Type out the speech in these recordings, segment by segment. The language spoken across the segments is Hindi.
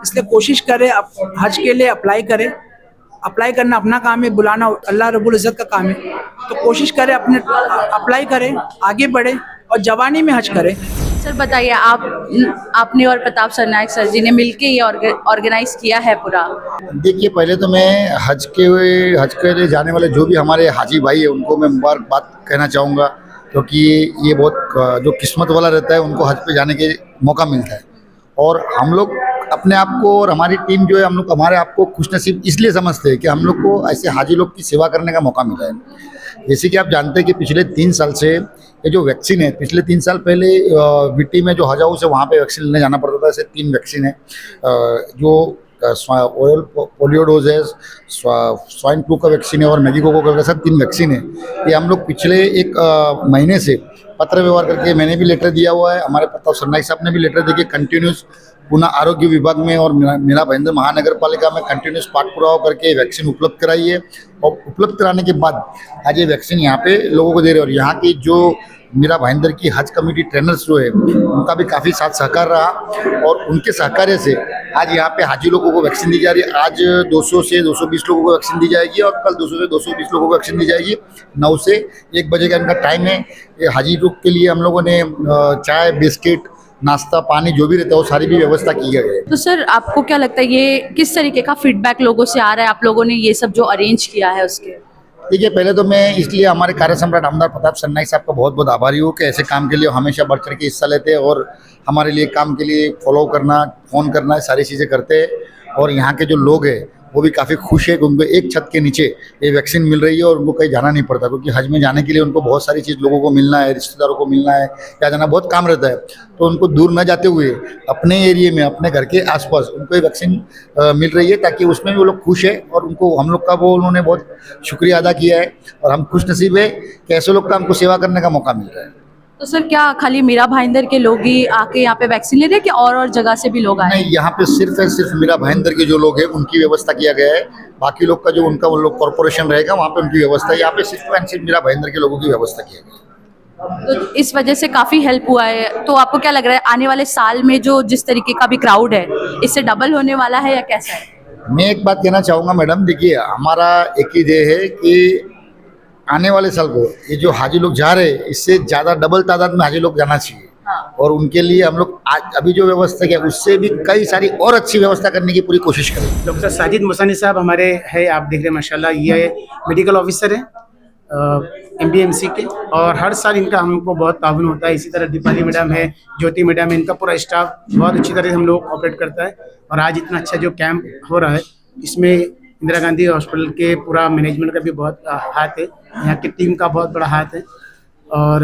इसलिए कोशिश करें, हज के लिए अप्लाई करें। अप्लाई करना अपना काम है, बुलाना अल्लाह रब्बुल इज़्ज़त का काम है। तो कोशिश करें, अपने अप्लाई करें, आगे बढ़े और जवानी में हज करें। सर बताइए, आपने और प्रताप सरनाइक सर जी ने मिलके ये ऑर्गेनाइज किया है पूरा। देखिए, पहले तो मैं हज के लिए जाने वाले जो भी हमारे हाजी भाई है उनको मैं मुबारकबाद कहना चाहूँगा, क्योंकि ये बहुत जो किस्मत वाला रहता है उनको हज पे जाने के मौका मिलता है। और हम लोग अपने आप को और हमारी टीम जो है, हम लोग हमारे आप को खुशनसीब इसलिए समझते हैं कि हम लोग को ऐसे हाजी लोग की सेवा करने का मौका मिला है। जैसे कि आप जानते हैं कि पिछले 3 साल से ये जो वैक्सीन है, पिछले 3 साल पहले विटी में जो हज हाउस है वहाँ पे वैक्सीन लेने जाना पड़ता था। ऐसे 3 वैक्सीन है, जो ओरल पोलियो डोज है, स्वाइन फ्लू का वैक्सीन है और मेनिंगोकोकल का, सब 3 वैक्सीन है। ये हम लोग पिछले 1 महीने से पत्र व्यवहार करके, मैंने भी लेटर दिया हुआ है, हमारे प्रताप सरनाइक साहब ने भी लेटर देके कंटिन्यूस पुनः आरोग्य विभाग में और मीरा भाईंदर महानगर पालिका में कंटिन्यूस पाठ पुरावा करके वैक्सीन उपलब्ध कराई है। और उपलब्ध कराने के बाद आज ये वैक्सीन यहाँ पे लोगों को दे रहे हैं। और यहाँ की जो मीरा भाईंदर की हज कमेटी ट्रेनर्स जो है उनका भी काफ़ी साथ सहकार रहा, और उनके सहकार्य से आज यहाँ पे हाजी लोगों को वैक्सीन दी जा रही है। आज 200 से 220 लोगों को वैक्सीन दी जाएगी और कल 200 से 220 लोगों को वैक्सीन दी जाएगी। 9 से 1 बजे का इनका टाइम है। ये हाजी लोग के लिए हम लोगों ने चाय, बिस्किट, नाश्ता, पानी जो भी रहता है वो सारी भी व्यवस्था की गई है। तो सर आपको क्या लगता है, ये किस तरीके का फीडबैक लोगों से आ रहा है, आप लोगों ने ये सब जो अरेंज किया है उसके? देखिए, पहले तो मैं इसलिए हमारे कार्य सम्राट आमदार प्रताप सरनाइक साहब का बहुत बहुत आभारी हूँ कि ऐसे काम के लिए हमेशा बढ़ चढ़ के हिस्सा लेते हैं और हमारे लिए काम के लिए फॉलो करना, फ़ोन करना, सारी चीज़ें करते हैं। और यहाँ के जो लोग हैं वो भी काफ़ी खुश है कि उनको एक छत के नीचे ये वैक्सीन मिल रही है और उनको कहीं जाना नहीं पड़ता, क्योंकि हज में जाने के लिए उनको बहुत सारी चीज़, लोगों को मिलना है, रिश्तेदारों को मिलना है, या जाना बहुत काम रहता है। तो उनको दूर न जाते हुए अपने एरिए में, अपने घर के आसपास उनको ये वैक्सीन मिल रही है, ताकि उसमें भी वो लोग खुश है। और उनको हम लोग का वो उन्होंने बहुत शुक्रिया अदा किया है और हम खुश नसीब है कि ऐसे लोग का हमको सेवा करने का मौका मिल रहा है। तो सर क्या खाली मीरा भाईंदर के लोग ही आके यहाँ पे वैक्सीन ले रहे हैं कि और जगह से भी लोग आए? नहीं, यहाँ पे सिर्फ मीरा भाईंदर के जो लोग हैं उनकी व्यवस्था किया गया है। बाकी लोग का जो उनका वो लोग कॉर्पोरेशन रहेगा वहाँ पे उनकी व्यवस्था है। यहाँ पे सिर्फ मीरा भाईंदर के लोगों की व्यवस्था की गई है। तो इस वजह से काफी हेल्प हुआ है। तो आपको क्या लग रहा है, आने वाले साल में जो जिस तरीके का भी क्राउड है, इससे डबल होने वाला है या कैसा है? मैं एक बात कहना चाहूँगा मैडम, देखिए हमारा एक ही ध्येय है कि आने वाले साल को ये जो हाजी लोग जा रहे हैं इससे ज़्यादा डबल तादाद में हाजी लोग जाना चाहिए। और उनके लिए हम लोग आज अभी जो व्यवस्था किया उससे भी कई सारी और अच्छी व्यवस्था करने की पूरी कोशिश करें। डॉक्टर साजिद मुसानी साहब हमारे है, आप देख रहे हैं माशाल्लाह, ये मेडिकल ऑफिसर हैं MBMC के, और हर साल इनका हमको बहुत ताउन होता है। इसी तरह दीपाली मैडम है, ज्योति मैडम है, इनका पूरा स्टाफ बहुत अच्छी तरह से हम लोग ऑपरेट करता है। और आज इतना अच्छा जो कैंप हो रहा है, इसमें इंदिरा गांधी हॉस्पिटल के पूरा मैनेजमेंट का भी बहुत हाथ है, यहाँ की टीम का बहुत बड़ा हाथ है। और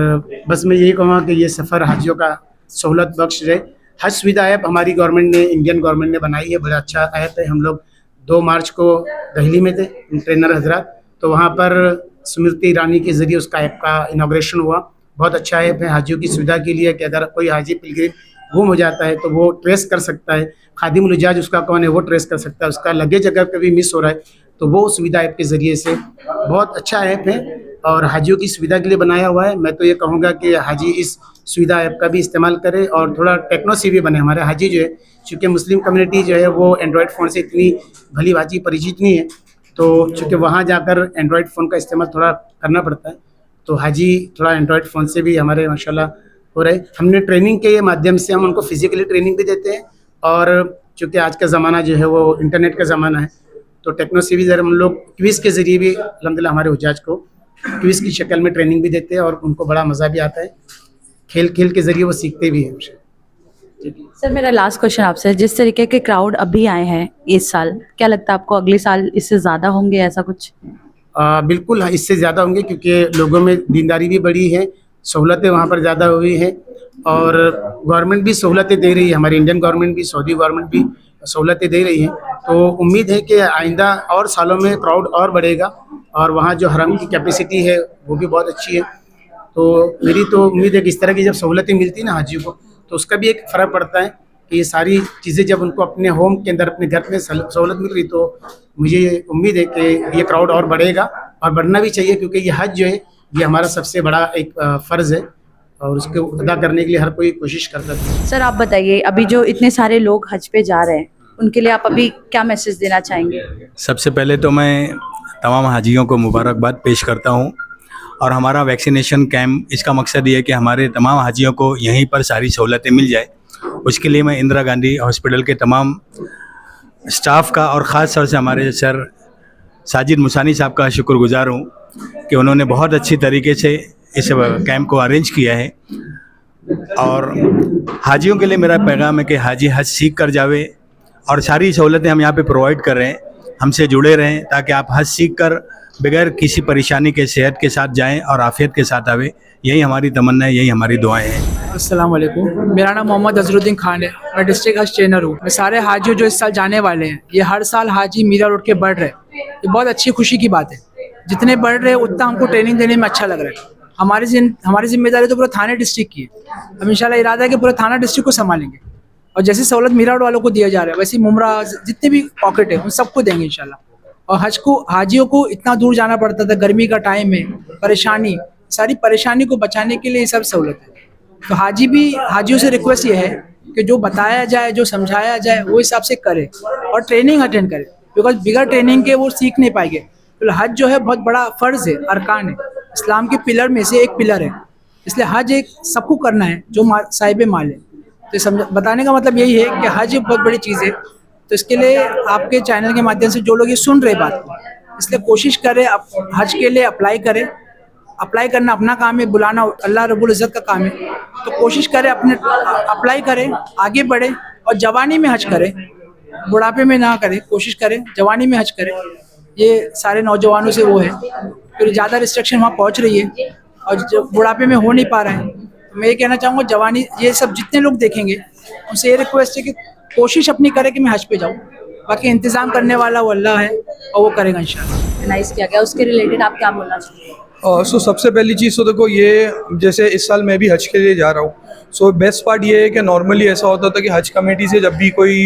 बस मैं यही कहूँगा कि ये सफ़र हाजियों का सहूलत बख्श रहे। हज सुविधा ऐप हमारी गवर्नमेंट ने, इंडियन गवर्नमेंट ने बनाई है, बड़ा अच्छा ऐप है। हम लोग 2 मार्च को दिल्ली में थे, ट्रेनर हजरात, तो वहाँ पर स्मृति ईरानी के ज़रिए उसका ऐप का इनाग्रेशन हुआ। बहुत अच्छा ऐप है हाजियों की सुविधा के लिए कि अगर कोई हाजी पिलग्रिम गुम हो जाता है तो वो ट्रेस कर सकता है, खादिमुल इजाज उसका कौन है वो ट्रेस कर सकता है, उसका लगेज अगर कभी मिस हो रहा है तो वो सुविधा ऐप के ज़रिए से, बहुत अच्छा ऐप है और हाजियों की सुविधा के लिए बनाया हुआ है। मैं तो ये कहूँगा कि हाजी इस सुविधा ऐप का भी इस्तेमाल करें और थोड़ा टेक्नो सेवी बने। हमारे हाजी जो है, चूँकि मुस्लिम कम्युनिटी जो है वो एंड्रॉयड फ़ोन से इतनी भली भांति परिचित नहीं है, तो चूँकि वहाँ जाकर एंड्रॉयड फ़ोन का इस्तेमाल थोड़ा करना पड़ता है, तो हाजी थोड़ा एंड्रॉयड फ़ोन से भी हमारे माशाल्लाह हो रहे। हमने ट्रेनिंग के माध्यम से हम उनको फिजिकली ट्रेनिंग भी देते हैं, और चूँकि आज का ज़माना जो है वो इंटरनेट का ज़माना है, तो टेक्नो सेवी हम लोग क्विज़ के ज़रिए भी अल्हम्दुलिल्लाह हमारे हुज्जाज को क्विज़ की शक्ल में ट्रेनिंग भी देते हैं और उनको बड़ा मज़ा भी आता है। खेल खेल के ज़रिए वो सीखते भी हैं। सर मेरा लास्ट क्वेश्चन आपसे है, जिस तरीके के क्राउड अभी आए हैं इस साल, क्या लगता है आपको अगले साल इससे ज़्यादा होंगे, ऐसा कुछ? बिल्कुल इससे ज़्यादा होंगे, क्योंकि लोगों में दीनदारी भी बढ़ी है, सहूलतें वहाँ पर ज़्यादा हुई हैं और गवर्नमेंट भी सहूलतें दे रही है। हमारी इंडियन गवर्नमेंट भी, सऊदी गवर्नमेंट भी सहूलतें दे रही हैं। तो उम्मीद है कि आइंदा और सालों में क्राउड और बढ़ेगा और वहाँ जो हरम की कैपेसिटी है वो भी बहुत अच्छी है। तो मेरी तो उम्मीद है कि इस तरह की जब सहूलतें मिलती हैं ना हाजियों को, तो उसका भी एक फ़र्क पड़ता है कि ये सारी चीज़ें जब उनको अपने होम के अंदर, अपने घर में सहूलत मिल रही, तो मुझे उम्मीद है कि ये क्राउड और बढ़ेगा और बढ़ना भी चाहिए, क्योंकि ये हज जो है ये हमारा सबसे बड़ा एक फ़र्ज़ है और उसको अदा करने के लिए हर कोई कोशिश करता है। सर आप बताइए, अभी जो इतने सारे लोग हज पे जा रहे हैं, उनके लिए आप अभी क्या मैसेज देना चाहेंगे? सबसे पहले तो मैं तमाम हाजियों को मुबारकबाद पेश करता हूं, और हमारा वैक्सीनेशन कैंप इसका मकसद ये है कि हमारे तमाम हाजियों को यहीं पर सारी सहूलतें मिल जाए। उसके लिए मैं इंदिरा गांधी हॉस्पिटल के तमाम स्टाफ का और ख़ास तौर से हमारे सर साजिद मुसानी साहब का शुक्रगुजार हूँ कि उन्होंने बहुत अच्छी तरीके से इस कैंप को अरेंज किया है। और हाजियों के लिए मेरा पैगाम है कि हाजी हज सीख कर जावे, और सारी सहूलतें हम यहाँ पे प्रोवाइड कर रहे हैं, हमसे जुड़े रहें ताकि आप हज सीख कर बगैर किसी परेशानी के सेहत के साथ जाएं और आफियत के साथ आवे। यही हमारी तमन्ना है, यही हमारी दुआएं हैं। अस्सलाम वालेकुम, मेरा नाम मोहम्मद अजरुद्दीन खान है। मैं डिस्ट्रिक्ट हज ट्रेनर हूँ। मैं सारे हाजियों जो इस साल जाने वाले हैं, ये हर साल हाजी मीरा रोड के बढ़ रहे हैं, ये बहुत अच्छी खुशी की बात है। जितने बढ़ रहे हैं उतना हमको ट्रेनिंग देने में अच्छा लग रहा है। हमारी जिम्मेदारी तो पूरा थाने डिस्ट्रिक्ट की है। अब इंशाल्लाह इरादा है कि पूरा थाना डिस्ट्रिक्ट को संभालेंगे, और जैसी सहूलत मीरा रोड वालों को दिया जा रहा है वैसे मुमरा जितने भी पॉकेट है उन सबको देंगे इंशाल्लाह। और हाजियों को इतना दूर जाना पड़ता था, गर्मी का टाइम है, परेशानी, सारी परेशानी को बचाने के लिए ये सब सहूलत है। तो हाजियों से रिक्वेस्ट ये है कि जो बताया जाए, जो समझाया जाए वो हिसाब से करे और ट्रेनिंग अटेंड करे, बिकॉज बिगर ट्रेनिंग के वो सीख नहीं पाएंगे। तो हज जो है बहुत बड़ा फ़र्ज़ है, अरकान है, इस्लाम के पिलर में से एक पिलर है। इसलिए हज एक सबको करना है जो साहिब माल है। तो बताने का मतलब यही है कि हज बहुत बड़ी चीज़ है। तो इसके लिए आपके चैनल के माध्यम से जो लोग ये सुन रहे बात को, इसलिए कोशिश करें हज के लिए अप्लाई करें। अप्लाई करना अपना काम है, बुलाना अल्लाह रब्बुल इज़्ज़त का काम है। तो कोशिश करें, अपने अप्लाई करें, आगे बढ़ें और जवानी में हज करें, बुढ़ापे में ना करें। कोशिश करें जवानी में हज करें। ये सारे नौजवानों से वो है, फिर ज़्यादा रिस्ट्रिक्शन वहाँ पहुँच रही है और जो बुढ़ापे में हो नहीं पा रहा है। तो मैं ये कहना चाहूँगा जवानी, ये सब जितने लोग देखेंगे उनसे ये रिक्वेस्ट है कि कोशिश अपनी करें कि मैं हज पे जाऊँ। बाकी इंतज़ाम करने वाला वो अल्लाह है और वो करेगा इंशाल्लाह। ऑर्गेनाइज किया गया, उसके रिलेटेड आप क्या बोलना चाहेंगे? सो सबसे पहली चीज़ तो देखो, ये जैसे इस साल मैं भी हज के लिए जा रहा हूँ। सो बेस्ट पार्ट ये है कि नॉर्मली ऐसा होता था कि हज कमेटी से जब भी कोई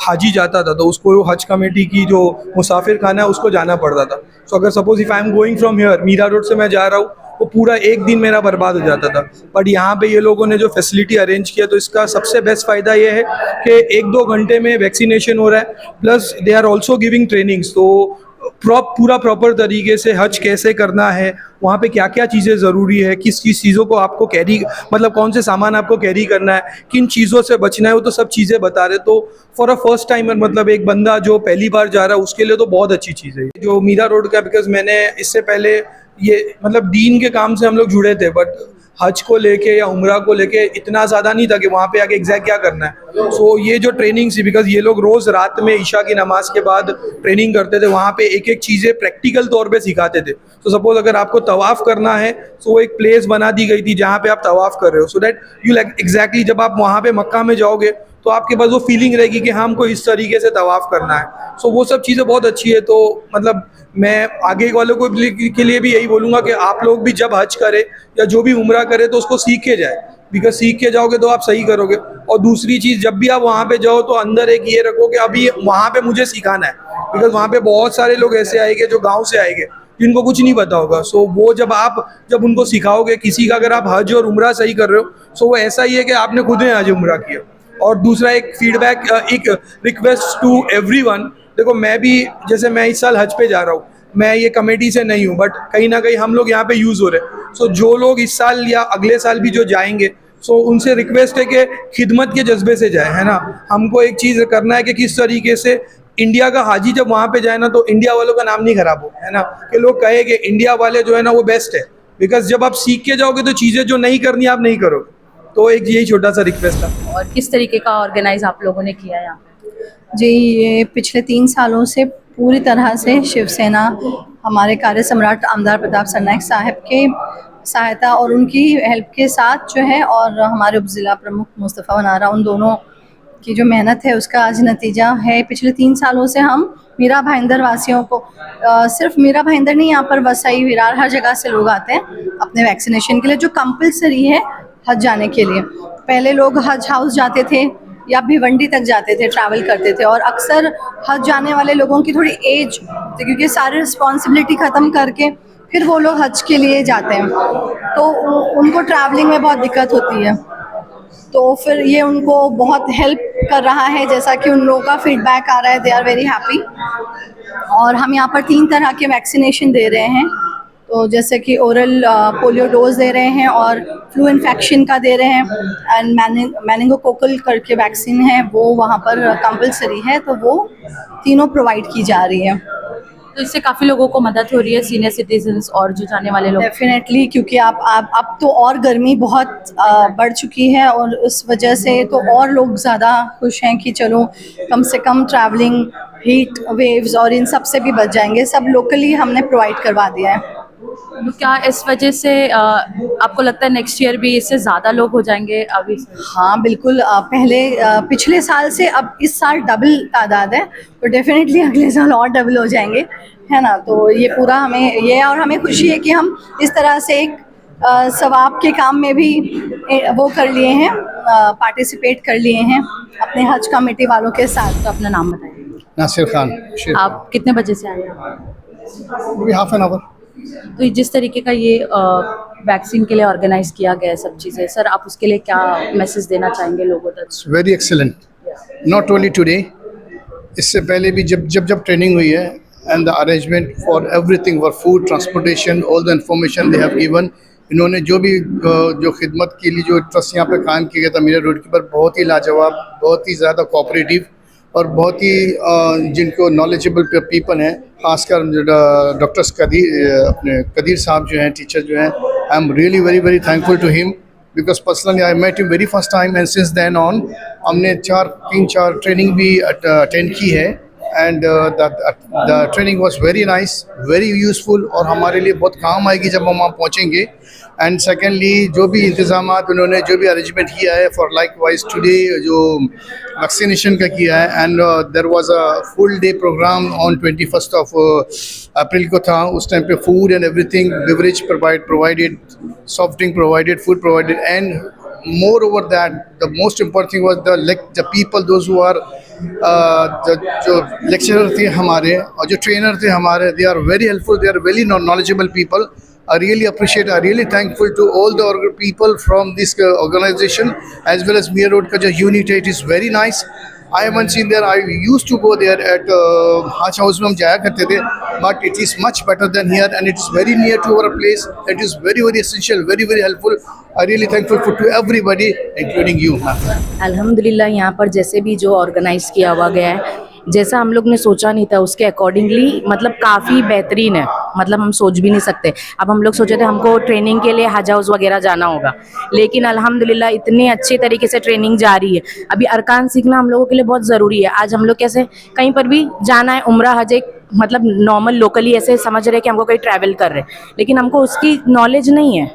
हाजी जाता था तो उसको हज कमेटी की जो मुसाफिर खाना है उसको जाना पड़ता था। सो अगर suppose if I am going from here, Mira Road से मैं जा रहा हूँ, वो पूरा एक दिन मेरा बर्बाद हो जाता था। बट यहाँ पे ये लोगों ने जो फैसिलिटी अरेंज किया, तो इसका सबसे बेस्ट फ़ायदा ये है कि 1-2 घंटे में वैक्सीनेशन हो रहा है, plus they are also giving trainings. तो पूरा प्रॉपर तरीके से हज कैसे करना है, वहाँ पे क्या क्या चीज़ें ज़रूरी है, किस चीज़ों को आपको कैरी, मतलब कौन से सामान आपको कैरी करना है, किन चीज़ों से बचना है, वो तो सब चीज़ें बता रहे। तो फॉर अ फर्स्ट टाइमर, मतलब एक बंदा जो पहली बार जा रहा है उसके लिए तो बहुत अच्छी चीज़ है जो मीरा रोड का। बिकॉज मैंने इससे पहले ये मतलब दीन के काम से हम लोग जुड़े थे, बट हज को लेके या उम्रा को लेके इतना ज़्यादा नहीं था कि वहाँ पे आके एग्जैक्ट क्या करना है। सो ये जो ट्रेनिंग थी, बिकॉज ये लोग रोज़ रात में ईशा की नमाज के बाद ट्रेनिंग करते थे, वहाँ पे एक एक चीज़ें प्रैक्टिकल तौर पे सिखाते थे। तो सपोज अगर आपको तवाफ़ करना है तो वो एक प्लेस बना दी गई थी जहाँ पे आप तवाफ़ कर रहे हो, so that you like exactly जब आप वहाँ पे मक्का में जाओगे तो आपके पास वो फीलिंग रहेगी कि हाँ हमको इस तरीके से तवाफ़ करना है। सो वो सब चीज़ें बहुत अच्छी है। तो मतलब मैं आगे वालों को के लिए भी यही बोलूँगा कि आप लोग भी जब हज करें या जो भी उम्रा करें तो उसको सीख के जाए, बिकॉज सीख के जाओगे तो आप सही करोगे। और दूसरी चीज़, जब भी आप वहाँ पे जाओ तो अंदर एक ये रखो कि अभी वहाँ पे मुझे सिखाना है, बिकॉज वहाँ पे बहुत सारे लोग ऐसे आएंगे जो गाँव से आएंगे जिनको कुछ नहीं पता होगा। सो वो जब उनको सिखाओगे, किसी का अगर आप हज और उम्रा सही कर रहे हो, सो वो ऐसा ही है कि आपने खुद ही हज उम्रा किया। और दूसरा एक फीडबैक, एक रिक्वेस्ट टू एवरीवन, देखो मैं भी, जैसे मैं इस साल हज पे जा रहा हूँ, मैं ये कमेटी से नहीं हूँ, बट कहीं ना कहीं हम लोग यहाँ पे यूज़ हो रहे हैं। सो जो लोग इस साल या अगले साल भी जो जाएंगे, सो उनसे रिक्वेस्ट है कि खिदमत के जज्बे से जाए, है ना। हमको एक चीज़ करना है कि किस तरीके से इंडिया का हाजी जब वहाँ पे जाए ना तो इंडिया वालों का नाम नहीं खराब हो, है ना, कि लोग कहे कि इंडिया वाले जो है ना वो बेस्ट है। बिकॉज जब आप सीख के जाओगे तो चीज़ें जो नहीं करनी आप नहीं करोगे। तो एक यही छोटा सा रिक्वेस्ट था। और किस तरीके का ऑर्गेनाइज आप लोगों ने किया यहाँ पे? जी, ये पिछले 3 सालों से पूरी तरह से शिवसेना, हमारे कार्य सम्राट आमदार प्रताप सरनाइक साहब के सहायता और उनकी हेल्प के साथ जो है, और हमारे उपजिला प्रमुख मुस्तफ़ा वनारा, उन दोनों की जो मेहनत है उसका आज नतीजा है। पिछले 3 सालों से हम मीरा भाईंदर वासियों को, सिर्फ मीरा भाईंदर नहीं, यहाँ पर वसई, विरार, हर जगह से लोग आते हैं अपने वैक्सीनेशन के लिए, जो कंपलसरी है हज जाने के लिए। पहले लोग हज हाउस जाते थे या भिवंडी तक जाते थे, ट्रैवल करते थे, और अक्सर हज जाने वाले लोगों की थोड़ी एज, क्योंकि सारी रिस्पॉन्सिबिलिटी ख़त्म करके फिर वो लोग हज के लिए जाते हैं, तो उनको ट्रैवलिंग में बहुत दिक्कत होती है। तो फिर ये उनको बहुत हेल्प कर रहा है, जैसा कि उन लोगों का फीडबैक आ रहा है, दे आर वेरी हैप्पी। और हम यहाँ पर 3 तरह के वैक्सीनेशन दे रहे हैं, तो जैसे कि ओरल पोलियो डोज दे रहे हैं और फ्लू इन्फेक्शन का दे रहे हैं, एंड मेनिंगोकोकल करके वैक्सीन है वो वहाँ पर कंपलसरी है, तो वो तीनों प्रोवाइड की जा रही है। तो इससे काफ़ी लोगों को मदद हो रही है, सीनियर सिटीजन्स और जो जाने वाले लोग। डेफिनेटली, क्योंकि आप अब तो और गर्मी बहुत बढ़ चुकी है और उस वजह से तो और लोग ज़्यादा खुश हैं कि चलो कम से कम ट्रैवलिंग, हीट वेव्स और इन सब से भी बच जाएंगे। सब लोकली हमने प्रोवाइड करवा दिया है। तो क्या इस वजह से आपको लगता है नेक्स्ट ईयर भी इससे ज़्यादा लोग हो जाएंगे अभी से? हाँ बिल्कुल, पिछले साल से अब इस साल डबल तादाद है, तो डेफिनेटली अगले साल और डबल हो जाएंगे, है ना। तो ये पूरा हमें खुशी है कि हम इस तरह से एक सवाब के काम में भी वो कर लिए हैं, पार्टिसिपेट कर लिए हैं अपने हज कमेटी वालों के साथ। तो अपना नाम बताइए। नासिर खान, आप कितने बजे से आए हैं? Half an hour. तो जिस तरीके का ये वैक्सीन के लिए ऑर्गेनाइज किया गया है सब चीज़ें, सर आप उसके लिए क्या मैसेज देना चाहेंगे लोगों तक? Very excellent, not only today, इससे पहले भी जब ट्रेनिंग हुई है, and the arrangement for everything, for food, transportation, all the information they have given. इन्होंने जो भी जो खिदमत के लिए जो ट्रस्ट यहाँ पे कायम किया गया था मीरा रोड के पर, बहुत ही लाजवाब, बहुत ही ज़्यादा कोऑपरेटिव और बहुत ही जिनको नॉलेजेबल पीपल हैं, खासकर डॉक्टर्स कदीर साहब जो हैं, टीचर जो हैं, I am really very thankful to him, because personally I met him very first time, and since then on हमने 3-4 ट्रेनिंग भी अटेंड की है, and the training was very nice, very useful, और हमारे लिए बहुत काम आएगी जब हम वहाँ पहुँचेंगे। एंड सेकेंडली, जो भी इंतज़ामात उन्होंने जो भी अरेंजमेंट किया है फॉर लाइक वाइज टुडे जो वैक्सीनेशन का किया है, and there was a full day programme on 21 April को था। उस टाइम पे food and everything, beverage provided, soft drink provided, food provided, and moreover that the most important thing was the people those who are जो लेक्चरर थे हमारे और जो ट्रेनर थे हमारे, they are very helpful, they are very knowledgeable people. I really appreciate, I really thankful to all the people from this organization as well as Mir Road ka jo unit है, it is very nice. I haven't seen there, I used to go there at Haj House में हम जाया करते थे, but it is much better than here and it is very near to our place. It is very essential, very helpful. I really thankful to everybody including you. अल्हम्दुलिल्लाह, यहाँ पर जैसे भी जो ऑर्गेनाइज़ किया हुआ गया है, जैसा हम लोग ने सोचा नहीं था उसके अकॉर्डिंगली मतलब काफ़ी बेहतरीन है, मतलब हम सोच भी नहीं सकते। अब हम लोग सोचे थे हमको ट्रेनिंग के लिए हज हाउस वगैरह जाना होगा, लेकिन अल्हम्दुलिल्लाह इतने अच्छे तरीके से ट्रेनिंग जा रही है। अभी अरकान सीखना हम लोगों के लिए बहुत ज़रूरी है। आज हम लोग कैसे कहीं पर भी जाना है, उम्रा हज एक मतलब नॉर्मल लोकली ऐसे समझ रहे हैं कि हमको कहीं ट्रैवल कर रहे हैं, लेकिन हमको उसकी नॉलेज नहीं है।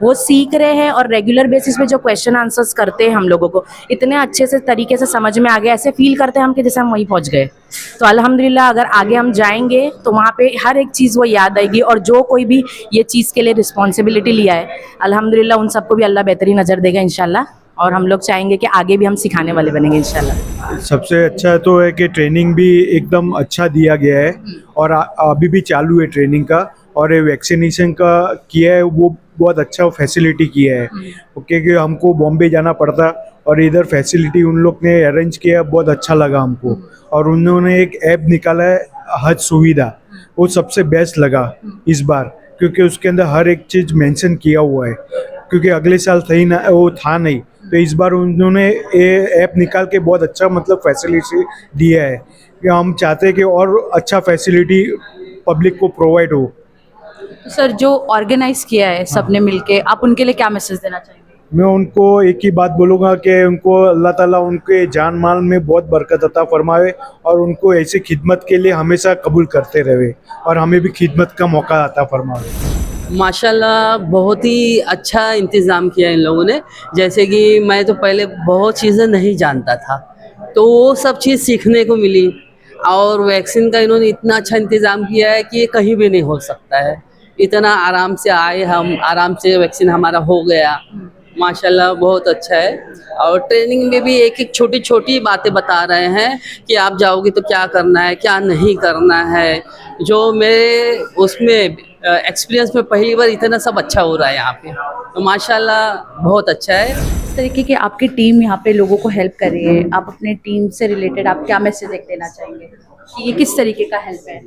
वो सीख रहे हैं और रेगुलर बेसिस पे जो क्वेश्चन आंसर्स करते हैं हम लोगों को इतने अच्छे से तरीके से समझ में आ गया, ऐसे फील करते हैं हम कि जैसे हम वहीं पहुंच गए। तो अल्हम्दुलिल्लाह अगर आगे हम जाएंगे तो वहाँ पे हर एक चीज़ वो याद आएगी, और जो कोई भी ये चीज़ के लिए रिस्पॉन्सिबिलिटी लिया है अल्हम्दुलिल्लाह उन सबको भी अल्लाह बेहतरीन नज़र देगा इंशाल्लाह, और हम लोग चाहेंगे कि आगे भी हम सिखाने वाले बनेंगे इंशाल्लाह। सबसे अच्छा तो है कि ट्रेनिंग भी एकदम अच्छा दिया गया है और अभी भी चालू है ट्रेनिंग का, और ये वैक्सीनेशन का किया है वो बहुत अच्छा फैसिलिटी किया है, क्योंकि हमको बॉम्बे जाना पड़ता और इधर फैसिलिटी उन लोग ने अरेंज किया, बहुत अच्छा लगा हमको। और उन्होंने एक ऐप निकाला है हज सुविधा, वो सबसे बेस्ट लगा इस बार, क्योंकि उसके अंदर हर एक चीज़ मेंशन किया हुआ है, क्योंकि अगले साल वो था नहीं, तो इस बार उन्होंने ये ऐप निकाल के बहुत अच्छा मतलब फैसिलिटी दिया है कि हम चाहते हैं कि और अच्छा फैसिलिटी पब्लिक को प्रोवाइड हो। सर जो ऑर्गेनाइज किया है सबने मिलके, आप उनके लिए क्या मैसेज देना चाहेंगे? मैं उनको एक ही बात बोलूँगा कि उनको अल्लाह ताला उनके जान माल में बहुत बरकत अता फरमावे और उनको ऐसी खिदमत के लिए हमेशा कबूल करते रहे और हमें भी खिदमत का मौका अता फरमावे। माशाल्लाह बहुत ही अच्छा इंतज़ाम किया इन लोगों ने। जैसे कि मैं तो पहले बहुत चीज़ें नहीं जानता था, तो वो सब चीज़ सीखने को मिली, और वैक्सीन का इन्होंने इतना अच्छा इंतज़ाम किया है कि ये कहीं भी नहीं हो सकता है। इतना आराम से आए, हम आराम से वैक्सीन हमारा हो गया, माशाल्लाह बहुत अच्छा है। और ट्रेनिंग में भी एक एक छोटी छोटी बातें बता रहे हैं कि आप जाओगे तो क्या करना है, क्या नहीं करना है। जो मेरे उसमें एक्सपीरियंस में पहली बार इतना सब अच्छा हो रहा है यहाँ पे, तो माशाल्लाह बहुत अच्छा है। इस तरीके की आपकी टीम यहाँ पे लोगों को हेल्प कर रही है, आप अपने टीम से रिलेटेड आप क्या मैसेज देना चाहेंगे कि ये किस तरीके का हेल्प है?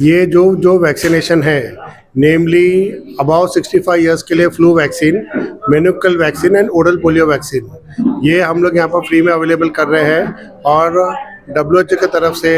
ये जो वैक्सीनेशन है, नेमली अबाउट 65 इयर्स के लिए फ्लू वैक्सीन, मेनिकल vaccine and oral polio vaccine, ये हम लोग यहाँ पर फ्री में अवेलेबल कर रहे हैं और WHO की तरफ से,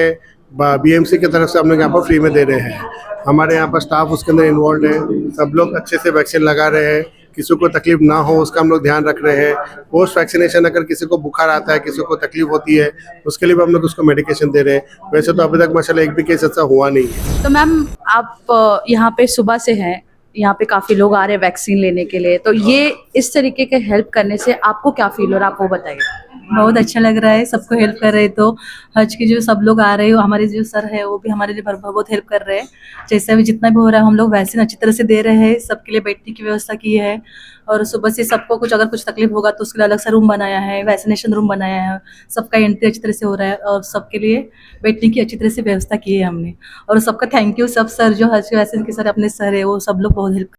BMC की तरफ से हम लोग यहाँ पर फ्री में दे रहे हैं। हमारे यहाँ पर स्टाफ उसके अंदर इन्वॉल्व है, सब लोग अच्छे से वैक्सीन लगा रहे हैं, किसी को तकलीफ ना हो उसका हम लोग ध्यान रख रहे हैं। पोस्ट वैक्सीनेशन अगर किसी को बुखार आता है, किसी को तकलीफ होती है, उसके लिए भी हम लोग उसको मेडिकेशन दे रहे हैं। वैसे तो अभी तक माशाल्लाह एक भी केस ऐसा हुआ नहीं है। तो मैम आप यहाँ पे सुबह से हैं, यहाँ पे काफ़ी लोग आ रहे हैं वैक्सीन लेने के लिए, तो ये इस तरीके के हेल्प करने से आपको क्या फील हो रहा है, आप वो बताइए। बहुत अच्छा लग रहा है, सबको हेल्प कर रहे हैं। तो हज के जो सब लोग आ रहे हैं, हमारे जो सर है वो भी हमारे लिए बहुत हेल्प कर रहे हैं। जैसे भी जितना भी हो रहा है हम लोग वैक्सीन अच्छी तरह से दे रहे हैं, सबके लिए बैठने की व्यवस्था की है और सुबह से सबको अगर कुछ तकलीफ होगा तो उसके लिए अलग सा रूम बनाया है, वैक्सीनेशन रूम बनाया है, सबका एंट्री अच्छी तरह से हो रहा है और सबके लिए बैठने की अच्छी तरह से व्यवस्था की है हमने। और सबका थैंक यू, सब सर जो हज वैक्सीन के सर अपने सर है वो सब लोग बहुत हेल्प